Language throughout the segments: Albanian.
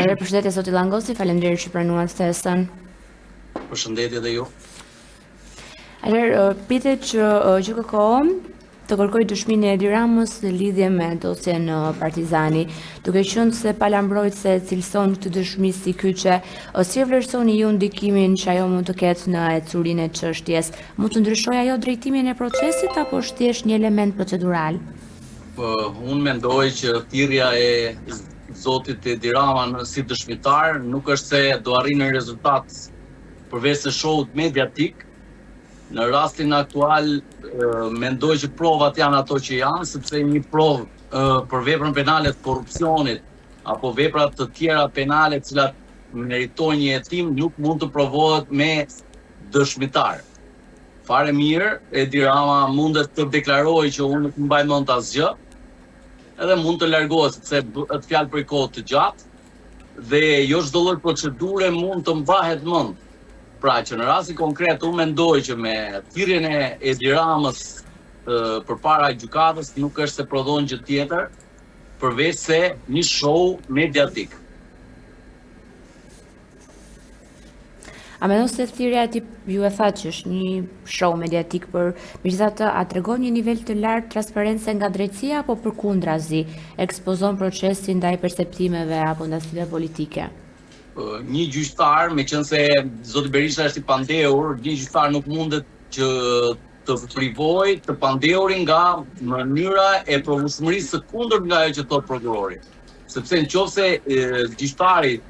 Përshëndetje zoti Langosi, faleminderit që pranuat ftesën. Përshëndetje dhe ju. Pritet që GKK të kërkoj dëshminë e Edi Ramës në lidhje me dosjen Partizani, duke qenë se palambrojtëse cilëson këtë dëshmi si kyçe, si e vlerësoni ju ndikimin që ajo mund të ketë në ecurinë e çështjes? Mund të ndryshojë ajo drejtimin e procesit apo është thjesht një element procedural? Unë mendoj që thirrja e zotit Edi Rama si dëshmitar nuk është se do arrijë në rezultat përveç se shohut mediatik. Në rastin aktual, mendoj që provat janë ato që janë, sepse një provë për veprën penale të korrupsionit apo vepra të tjera penale të cilat meritojnë një hetim nuk mund të provohet me dëshmitar. Fare mirë, Edi Rama mundet të deklarojë që unë nuk mbaj mend asgjë, edhe mund të largohet sepse është fjalë për kohë të gjatë dhe jo çdo lloj procedure mund të mbahet mend. Pra që në rastin konkret unë mendoj që me thirrjen e Edi Ramës përpara gjykatës nuk është se prodhon gjë tjetër përveç se një show mediatik. A mendon se thirrja e tij ju e thatë që është një show mediatik, por megjithatë a tregon një nivel të lartë transparence nga drejtësia apo përkundrazi ekspozon procesin ndaj perceptimeve apo ndasive politike? Një gjyqtar, meqense zoti Berisha është i pandehur, një gjyqtar nuk mundet që të privojë të pandeurin nga mënyra e provishmërisë së kundërt nga ajo që thot prokurori. Sepse nëse gjyqtari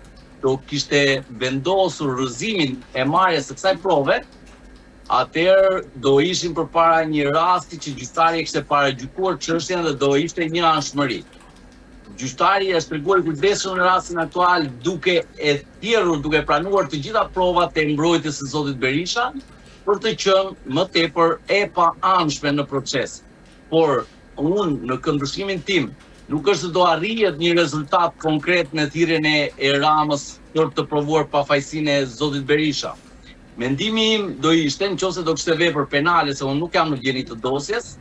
do kishte vendosur rrëzimin e marrjes së kësaj prove, atëherë do ishim përpara një rasti që gjyqtari kishte paragjykuar çështjen dhe do ishte një anshmëri. Gjyqtari është treguar i kujdesshëm në rastin aktual duke e thirrur, duke pranuar të gjitha provat e mbrojtjes së zotit Berisha për të qenë më tepër e paanshme në proces. Por unë në këndvështrimin tim nuk është se do arrihet një rezultat konkret në thirrjen e Ramës për të provuar pafajësinë e zotit Berisha. Mendimi im do ishte nëse do kishte vepër penale, se unë nuk jam në gjeni të dosjes,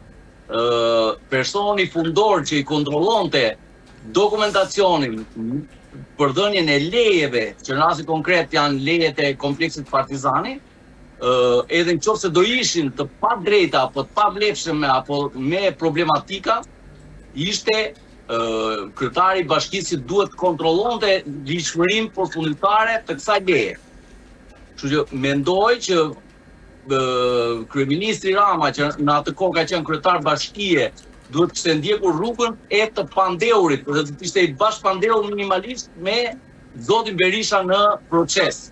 personi fundor që i kontrollonte dokumentacionin për dhënien e lejeve, që në rastin konkret janë lejet e kompleksit Partizani, edhe nëse do ishin të padrejta apo të pavlefshme apo me problematika, ishte kryetari i bashkisë duhet të kontrollonte ligjshmërinë përfundimtare të kësaj leje. Kështu që mendoj që kryeministri Rama, që në atë kohë ka qenë kryetar bashkie, duhet kishte ndjekur rrugën e të pandehurit, dhe të ishte i bashkëpandehur minimalisht me zotin Berisha në proces.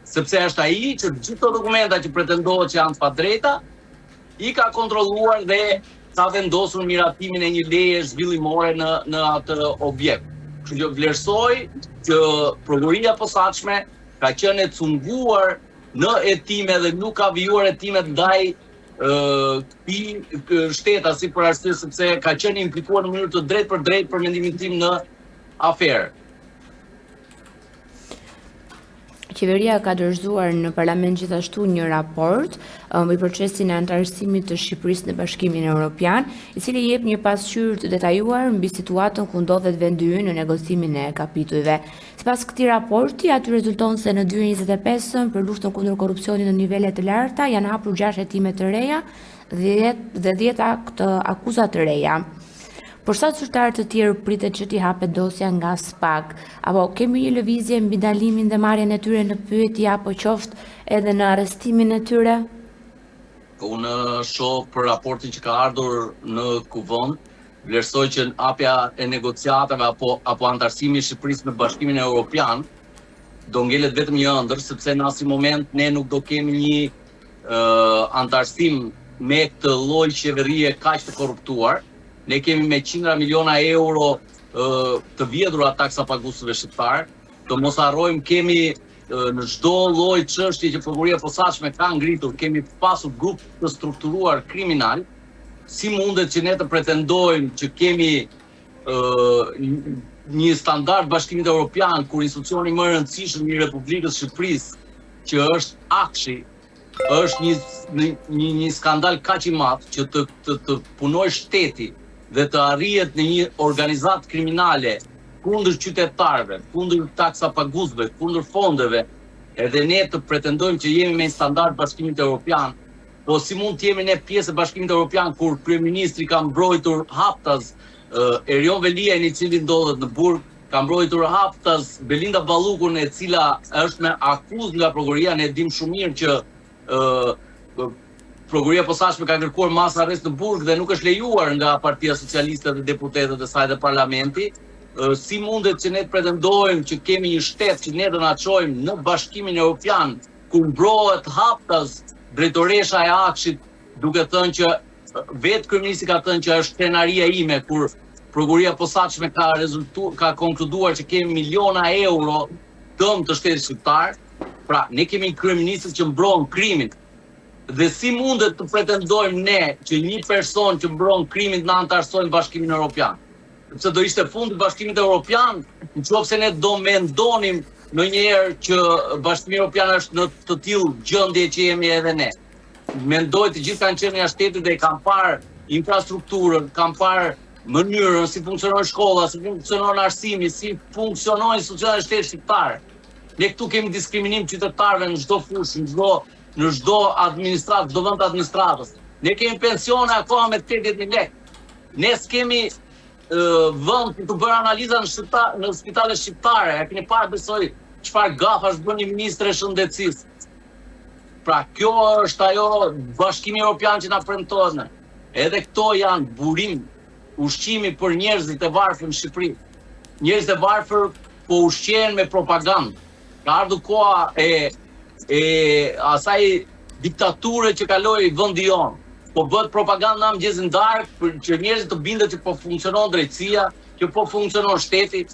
Sepse është ai që gjithë dokumenta që pretendohet që janë të padrejta, i ka kontrolluar dhe ka vendosur miratimin e një leje zhvillimore në atë objekt. Kështu që vlerësoj që prokuroria e posaçme ka qenë e cunguar në hetime dhe nuk ka vijuar hetimet ndaj këtij shteta si për arsye sepse ka qenë implikuar në mënyrë të drejtë për drejtë për mendimin tim në aferë. Qeveria ka dorëzuar në parlament gjithashtu një raport mbi procesin e antarësimit të Shqipërisë në Bashkimin Evropian, i cili jep një pasqyrë të detajuar mbi situatën ku ndodhet vendi ynë në negocimin e kapitujve. Sipas këtij raporti, aty rezulton se në 2025 për luftën kundër korrupsionit në nivele të larta janë hapur 6 hetime të reja dhe 10 akte akuza të reja. Por sa zyrtarë të tjerë pritet që t'i hapet dosja nga SPAK, apo kemi një lëvizje mbi ndalimin dhe marrjen e tyre në pyetje apo qoftë edhe në arrestimin e tyre? Unë shoh për raportin që ka ardhur në kuvend, vlerësoj që hapja e negociatave apo antarësimi i Shqipërisë në Bashkimin Evropian do ngelet vetëm një ëndër, sepse në asnjë moment ne nuk do kemi një antarësim me këtë lloj qeverie kaq të korruptuar. Ne kemi me qindra miliona euro të vjedhura taksa paguesve shqiptar. Të mos harrojmë kemi në çdo lloj çështje që prokuroria e posaçme ka ngritur, kemi pasur grup të strukturuar kriminal. Si mundet që ne të pretendojmë që kemi një standard Bashkimit Evropian kur institucioni më i rëndësishëm i Republikës Shqipërisë, që është Akshi, është një skandal kaq i madh që të punojë shteti dhe të arrihet në një organizatë kriminale kundër qytetarëve, kundër taksapaguzëve, kundër fondeve, edhe ne të pretendojmë që jemi me standard Bashkimit Evropian, po si mund të jemi ne pjesë e Bashkimit Evropian kur kryeministri ka mbrojtur haptas Erion Veliajin, i cili ndodhet në Burg, ka mbrojtur haptas Belinda Ballukun, e cila është me akuzë nga prokuroria. Ne dim shumë mirë që prokuroria e posaçme ka kërkuar mas arrest në Burg dhe nuk është lejuar nga Partia Socialiste dhe deputetët e saj dhe parlamenti. Si mundet që ne të pretendojmë që kemi një shtet që ne do na çojmë në Bashkimin Evropian, ku mbrohet haptas drejtoresha e Akshit, duke thënë që vetë kryeministri ka thënë që është krenaria ime, kur prokuroria e posaçme ka konkluduar që kemi miliona euro dëm të shtetit shqiptar. Pra, ne kemi një kryeministër që mbron krimin. Dhe si mundet të pretendojmë ne që një person që mbron krimin të na antarësojnë Bashkimin Evropian? Sepse do ishte fundi Bashkimit Evropian, nëse ne do mendonim ndonjëherë që Bashkimi Evropian është në të tillë gjendje që jemi edhe ne. Mendoj të gjithë kanë qenë jashtë shtetit dhe kanë parë infrastrukturën, kanë parë mënyrën si funksionon shkolla, si funksionon arsimi, si funksionojnë institucionet e shtetit shqiptar. Ne këtu kemi diskriminim qytetarëve në çdo fushë, në çdo administratë, çdo vend administratës. Ne kemi pensione akoma me 80.000 lekë. Ne s'kemi vend të bërë analiza në spitalet shqiptare. E keni parë besoj çfarë gafash bën një ministre e shëndetësisë. Pra, kjo është ajo Bashkimi Evropian që na premtohet ne. Edhe këto janë burim, ushqimi për njerëzit e varfër në Shqipëri. Njerëzit e varfër po ushqehen me propagandë. Ka ardhur koha e asaj diktature që kaloi vendi jon. Po bëhet propaganda mëngjesin darkë që njerëzit të bindet që po funksionon drejtësia, që po funksionon shteti,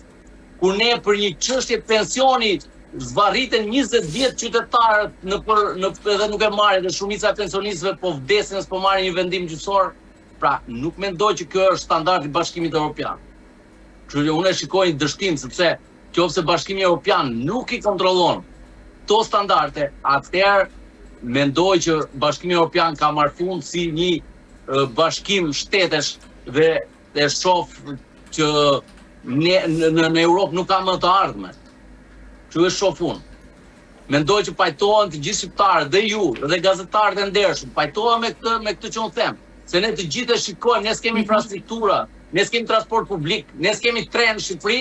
kur ne për një çështje pensioni zvarriten 20 vjet qytetarët edhe nuk e marrin, dhe shumica e pensionistëve po vdesin as po marrin një vendim gjyqësor. Pra, nuk mendoj që kjo është standardi i Bashkimit Evropian. Kështu që unë shikoj një dështim, sepse nëse Bashkimi Evropian nuk i kontrollon këto standarde, atëherë mendoj që Bashkimi Evropian ka marrë fund si një bashkim shtetesh dhe shoh që në Europë nuk ka më të ardhme. Që është shoh fund. Mendoj që pajtohen të gjithë shqiptarët dhe ju, dhe gazetarët e ndershëm, pajtohen me këtë që unë them. Se ne të gjithë e shikojmë, ne s'kemi infrastruktura, ne s'kemi transport publik, ne s'kemi tren në Shqipëri,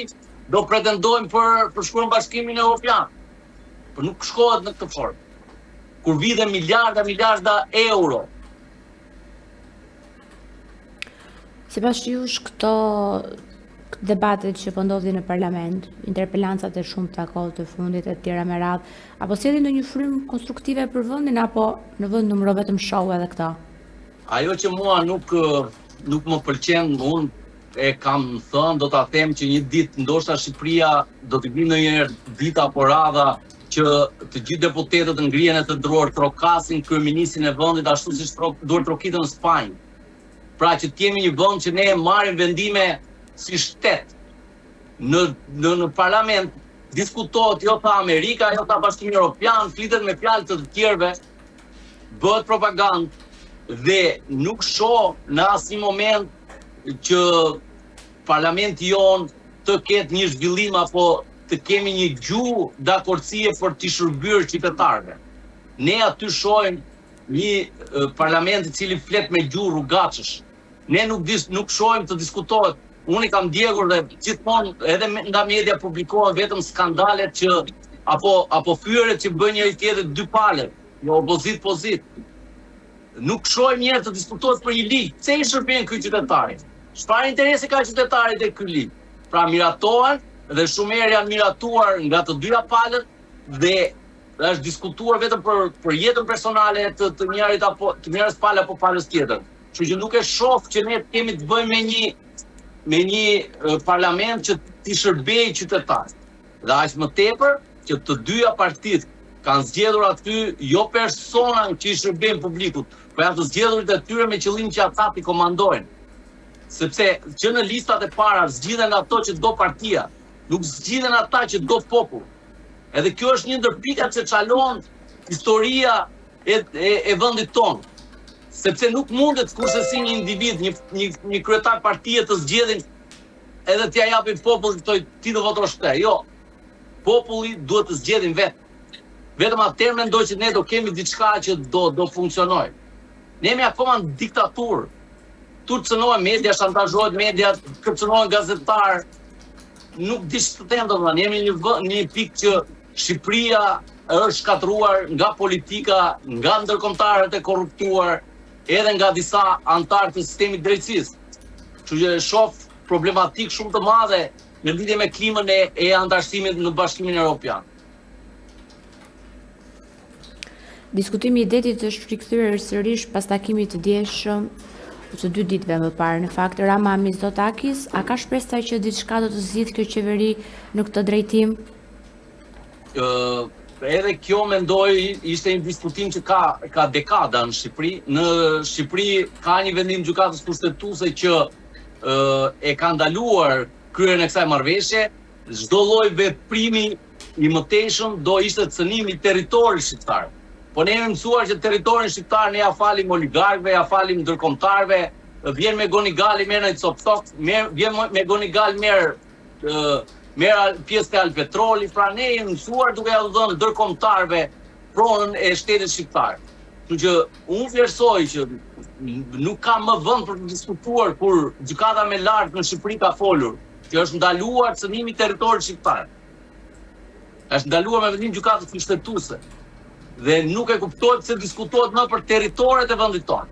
do pretendojmë për shkuar në Bashkimin Evropian. Por nuk shkohet në këtë formë. Kur vidhen miliarda euro. Sipas jush, këto debatet që po ndodhin në parlament, interpelancat e shumta kohë të fundit e tjera me radhë, apo sjellin ndonjë frymë konstruktive për vendin, apo në vend numëro vetëm show edhe këta? Ajo që mua nuk më pëlqen, unë e kam thënë, do ta them që një ditë ndoshta Shqipëria do të vinë një ditë apo radha që të gjithë deputetët ngrihen e të druar trokasin kryeministrin e vendit ashtu siç duhet trokitën në Spanjë. Pra që të jemi një vend që ne marrim vendime si shtet. Në parlament diskutohet jo tha Amerika, jo tha Bashkimi Evropian, flitet me fjalë të tjerëve, bëhet propagandë. Dhe nuk shoh në asnjë moment që parlamenti jon të ketë një zhvillim apo të kemi një gjuhë dakordësie për t'i shërbyer qytetarëve. Ne aty shohim një parlament i cili flet me gjuhë rrugaçësh. Ne nuk shohim të diskutohet. Unë i kam ndjekur dhe gjithmonë edhe nga media publikohen vetëm skandalet që apo fyret që bën njëri tjetrit dy palë, jo opozit. Nuk shohim njerëz të diskutohet për një ligj. Pse i shërben ky qytetari? Çfarë interesi ka qytetari te ky ligj? Pra miratohen dhe shumë herë janë miratuar nga të dyja palët dhe është diskutuar vetëm për jetën personale të njërit apo të njërës palë apo palës tjetër. Kështu që nuk e shoh që ne kemi të bëjmë me një parlament që t'i shërbejë qytetarit. Dhe aq më tepër që të dyja partitë kanë zgjedhur aty jo persona që i shërbejnë publikut, por janë të zgjedhurit e tyre me qëllim që ata t'i komandojnë. Sepse që në listat e para zgjidhen ato që do partia, nuk zgjidhen ata që do popull. Edhe kjo është një ndër pikat që çalon historia e vendit tonë. Sepse nuk mundet kurse si një individ, një kryetar partie të zgjedhin edhe t'ja japim popullit ti do votosh këtë. Jo. Populli duhet të zgjedhin vetë. Vetëm atëherë mendoj që ne do kemi diçka që do funksionojë. Ne jemi akoma në diktaturë. Tu cënohen media, shantazhohet media, kërcënohen gazetar. Nuk di ç'të them domethënë, jemi në një pikë që Shqipëria është shkatruar nga politika, nga ndërkombëtarët e korruptuar, edhe nga disa antarë të sistemit drejtësisë. Kështu që shoh problematik shumë të madhe në lidhje me klimën e antarësimit në Bashkimin Evropian. Diskutimi i detit është rikthyer sërish pas takimit të dieshëm ose 2 ditëve më parë. Në fakt, Rama Mitsotakis, a ka shpresa që diçka do të zgjidhë kjo qeveri në këtë drejtim? Edhe kjo mendoj ishte një diskutim që ka dekada në Shqipëri. Në Shqipëri ka një vendim gjykatës kushtetuese që e ka ndaluar kryen e kësaj marrëveshje. Çdo lloj veprimi i mëtejshëm do ishte cënimi i territorit shqiptar. Po ne jemi mësuar që territorin shqiptar ne ja falim oligarkëve, ja falim ndërkombëtarëve, vjen me Gonigali merr në coptok, vjen me Gonigal merr pjesë të Alpetroli, pra ne jemi mësuar duke ja dhënë ndërkombëtarëve pronën e shtetit shqiptar. Kështu që unë vlerësoj që nuk ka më vend për të diskutuar kur gjykata më lart në Shqipëri ka folur që është ndaluar cënimi i territorit shqiptar. Është ndaluar me vendim gjykatës kushtetuese. Dhe nuk e kuptohet se diskutohet më për territoret e vendit tonë.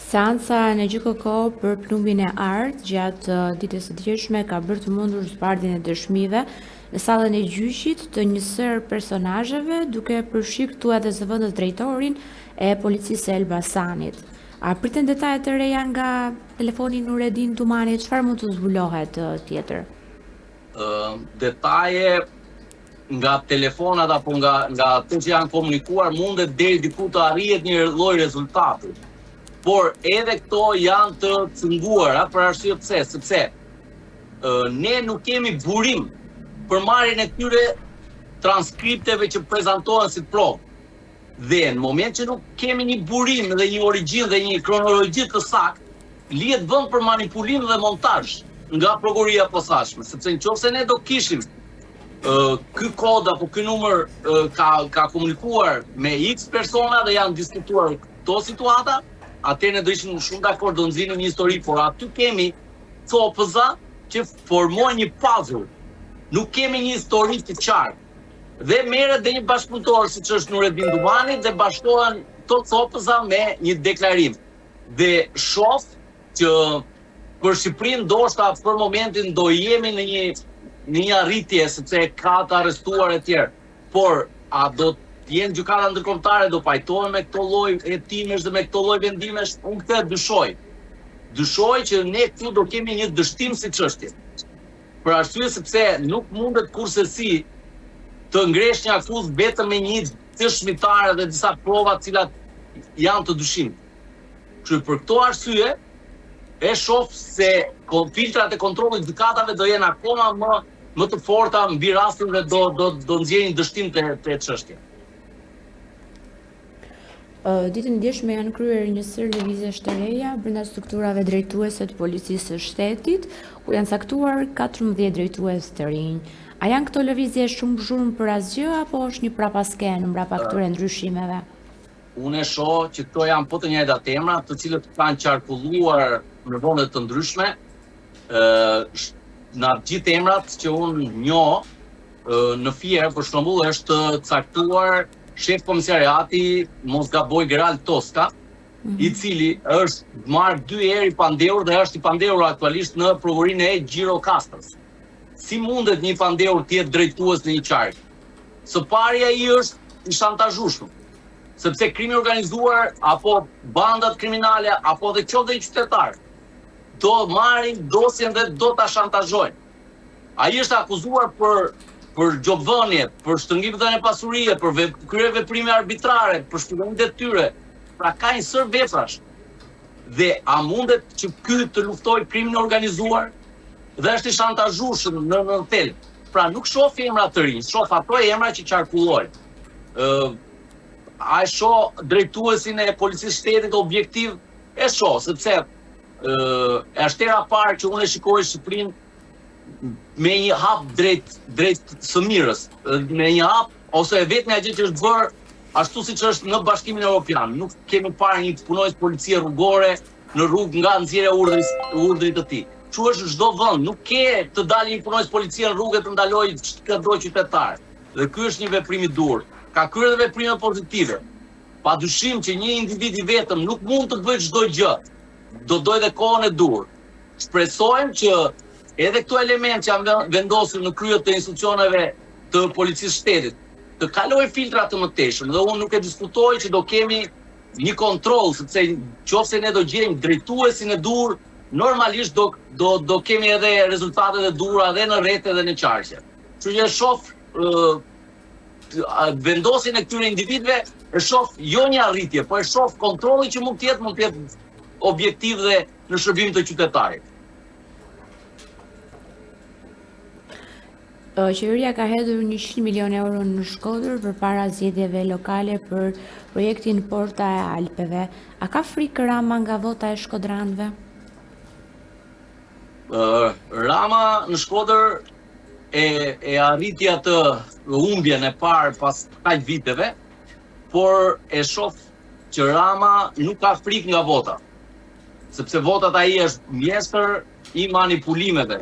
Seanca në GJKK për plumbin e art gjatë ditës së djeshme ka bërë të mundur zbardhjen e dëshmive në sallën e gjyqit të një sër personazheve, duke përfshirë këtu edhe zëvendës drejtorin e policisë së Elbasanit. A priten detaje të reja nga telefoni Nuredin Tumani, çfarë mund të zbulohet tjetër? Detaje nga telefonat apo nga ato që janë komunikuar mundet deri diku të arrihet një lloj rezultati. Por edhe këto janë të cënguara për arsye pse, sepse ne nuk kemi burim për marrjen e këtyre transkripteve që prezantohen si provë. Dhe në moment që nuk kemi një burim dhe një origjinë dhe një kronologji të saktë, lihet vend për manipulim dhe montazh nga prokuroria e posaçme, sepse nëse ne do kishim ky kod apo ky numër ka komunikuar me X persona dhe janë diskutuar këto situata, atëherë ne do ishim shumë dakord, do nxjerrim një histori, por aty kemi copëza që formojnë një puzzle. Nuk kemi një histori të qartë. Dhe merret dhe një bashkëpunëtor siç është Nuredin Dumani dhe bashkohen këto copëza me një deklarim. Dhe shoh që për Shqipërinë ndoshta për momentin do jemi në një arritje sepse ka të arrestuar e tjerë. Por a do të jenë gjykata ndërkombëtare, do pajtohen me këto lloj hetimesh dhe me këto lloj vendimesh? Unë këtë dyshoj. Dyshoj që ne këtu do kemi një dështim si çështje. Për arsye sepse nuk mundet kurrësi të ngresh një akuzë vetëm me një dëshmitare dhe disa prova të cilat janë të dyshim. Kështu për këto arsye e shoh se filtrat e kontrollit të gjykatave do jenë akoma më të forta mbi rastin dhe do nxjerrin dështim të çështjes. Ditën e djeshme janë kryer një sër lëvizjesh të reja brenda strukturave drejtuese të policisë së shtetit, ku janë caktuar 14 drejtues të rinj. A janë këto lëvizje shumë zhurmë për asgjë apo është një prapaskenë mbrapa këtyre ndryshimeve? Unë e shoh që këto janë po të njëjtat emra, të cilët kanë qarkulluar në vende të ndryshme. Në të gjithë emrat që unë njoh, në Fier për shembull është caktuar shef komisariati mos gaboj Gerald Toska, i cili është marrë 2 herë i pandehur dhe është i pandehur aktualisht në provurinë e Gjirokastrës. Si mundet një pandehur të jetë drejtues në një qark? Së pari ai është i shantazhueshëm, sepse krimi organizuar apo bandat kriminale apo edhe qoftë i qytetar do marrin dosjen dhe do ta shantazhojnë. Ai është akuzuar për gjobdhënie, për shtrëngim të pasurie, për kryer veprime arbitrare, për shpërndarje detyre. Pra ka një sër veprash. Dhe a mundet që ky të luftojë krimin e organizuar dhe është i shantazhueshëm në thelb? Pra nuk shoh emra të rinj, shoh ato emra që qarkullojnë. A shoh drejtuesin e policisë shtetit objektiv e shoh, sepse është era parë që unë e shikoj Shqipërinë me një hap drejt së mirës, me një hap ose vetmja gjë që është bërë ashtu siç është në Bashkimin Evropian. Nuk kemi parë një punojës policie rrugore në rrugë nga nxjerrja urdhrit të tij. Kështu është në çdo vend, nuk ke të dalë një punojës policie në rrugë të ndalojë çdo qytetar. Dhe ky është një veprim i dur. Ka kryer dhe veprime pozitive. Padyshim që një individ i vetëm nuk mund të bëjë çdo gjë. Do dojë dhe kohën e dur. Shpresojmë që edhe këto elementë që janë vendosur në krye të institucioneve të policisë shtetit të kalojë filtra të mëtejshëm. Dhe unë nuk e diskutoj që do kemi një kontroll, sepse nëse ne do gjejmë drejtuesin e dur, normalisht do kemi edhe rezultatet e dura edhe në rrjete dhe në qarqe. Kështu që e shoh vendosjen e këtyre individëve, e shoh jo një arritje, po e shoh kontrolli që mund të jetë objektiv dhe në shërbim të qytetarit. Qeveria ka hedhur 100 milion euro në Shkodër përpara zgjedhjeve lokale për projektin Porta e Alpeve. A ka frikë Rama nga vota e shkodranëve? Rama në Shkodër e arriti atë humbjen e parë pas kaq viteve, por e shoh që Rama nuk ka frikë nga vota. Sepse votat ai është mjeshtër i manipulimeve.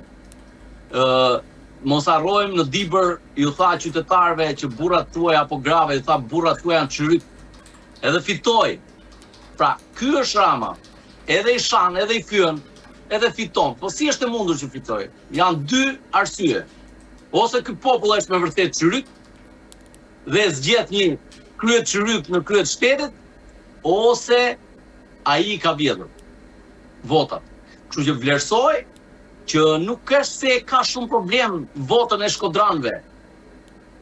Mos harrojmë në Dibër ju tha qytetarëve që burrat tuaj apo grave, ju tha burrat tuaj janë çyryk. Edhe fitoi. Pra, ky është Rama. Edhe i shan, edhe i fyen, edhe fiton. Po si është e mundur që fitoj? Janë dy arsye. Ose ky popull është me vërtet çyryk dhe zgjedh një krye çyryk në krye të shtetit, ose ai ka vjedhur votat. Kështu që vlerësoj që nuk është se ka shumë problem votën e shkodranëve.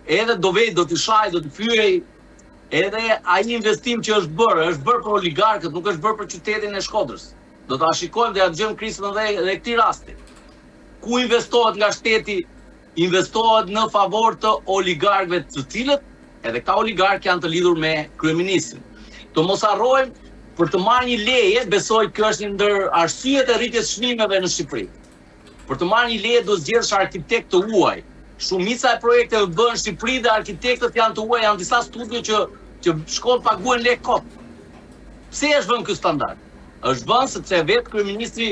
Edhe do t'i shaj, do t'i fyej, edhe ai investim që është bërë për oligarkët, nuk është bërë për qytetin e Shkodrës. Do ta shikojmë dhe ja dëgjojmë krisën edhe këtij rasti. Ku investohet nga shteti? Investohet në favor të oligarkëve, të cilët edhe ka oligarkë janë të lidhur me kryeministrin. Do mos harrojmë, për të marrë një leje, besoj kjo është një ndër arsyet e rritjes çmimeve në Shqipëri. Për të marrë një leje do zgjedhësh arkitekt të huaj. Shumica e projekteve bëhen në Shqipëri dhe arkitektët janë të huaj, janë disa studio që shkon paguhen lekë kot. Pse është vënë ky standard? Është vënë sepse vetë kryeministri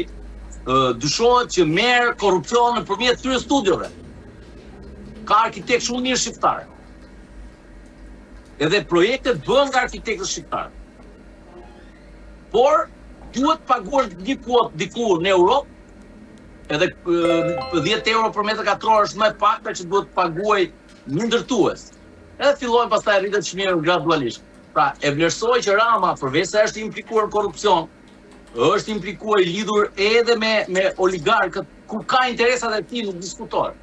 dyshohet që merr korrupsion nëpërmjet këtyre studiove. Ka arkitekt shumë mirë shqiptar. Edhe projektet bëhen nga arkitektët shqiptar. Por duhet paguash diku në Europë, edhe 10 euro për metër katror është më e pakta që duhet paguaj një ndërtues. Edhe fillojnë pastaj rritet çmimi gradualisht. Pra, e vlerësoj që Rama, përveç se është implikuar në korrupsion, është implikuar i lidhur edhe me oligarkët, ku ka interesat e tij nuk diskutohet.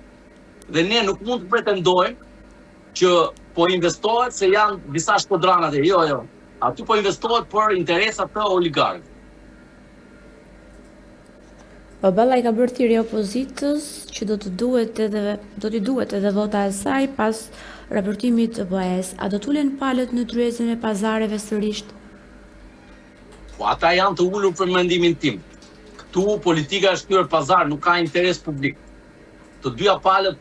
Dhe ne nuk mund të pretendojmë që po investohet se janë disa shkodranat e jo. Aty po investohet për interesat të oligarkëve. Baballa i ka bërë thirrje opozitës që do t'i duhet edhe vota e saj pas raportimit të BE-s. A do t'ulen palët në tryezën e pazareve sërish? Po ata janë të ulur për mendimin tim. Këtu politika është kthyer pazar, nuk ka interes publik. Të dyja palët,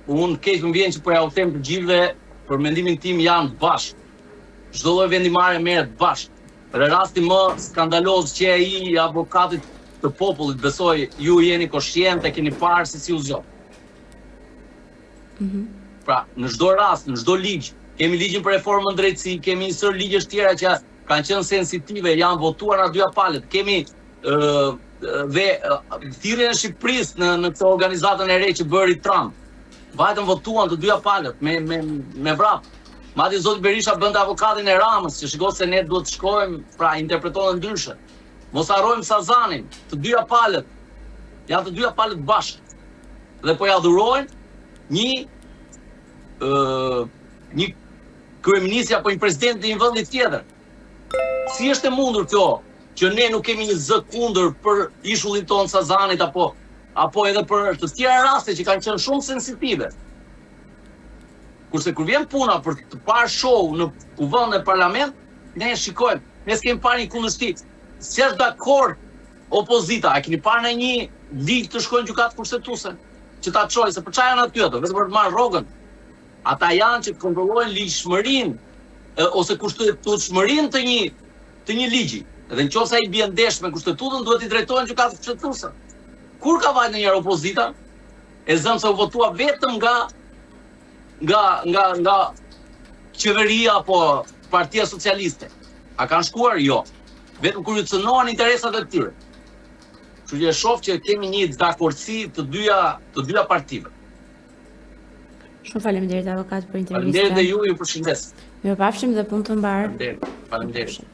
unë keq më vjen që po ja u them të gjithëve, për mendimin tim janë bashkë. Çdo lloj vendimare merret bashkë. Për rastin më skandaloz që ai avokatit të popullit, besoj ju jeni koshient e keni parë se si u zgjodh. Pra, në çdo rast, në çdo ligj, kemi ligjin për reformën drejtësi, kemi një sër ligjesh tjera që kanë qenë sensitive, janë votuar nga dyja palët. Kemi dhe thirrjen e Shqipërisë në këtë organizatën e re që bëri Trump. Vajtën votuan të dyja palët me vrap. Madje zoti Berisha bënte avokatin e Ramës, që shikoi se ne duhet të shkojmë, pra interpretohen ndryshe. Mos harrojmë Sazanin, të dyja palët. Janë të dyja palët bashkë. Dhe po ja dhurojnë një kryeminist apo një president të një vendi tjetër. Si është e mundur kjo që ne nuk kemi një zë kundër për ishullin ton Sazanit apo edhe për të tjera raste që kanë qenë shumë sensitive. Kurse kur vjen puna për të parë show në kuvend e parlament, ne shikojmë, ne s'kemi parë një kundërshtim. si është dakord opozita, a keni parë në një ligj të shkojnë gjykatë kushtetuese që ta çojë se për çfarë janë aty ato, vetëm për të marrë rrogën. Ata janë që kontrollojnë ligjshmërinë ose kushtetutshmërinë të një ligji. Edhe nëse ai bie ndesh me kushtetutën, duhet i drejtohen gjykatës kushtetuese. Kur ka vajtë ndonjëherë opozita, e zënë se u votua vetëm nga qeveria apo Partia Socialiste. A kanë shkuar? Jo. Vetëm kur ju cënohen interesat e tyre. Kështu që e shoh që kemi një dakordsi të dyja partive. Shumë faleminderit avokat për intervistën. Faleminderit dhe ju përshëndes. Mirupafshim dhe punë të mbarë. Faleminderit.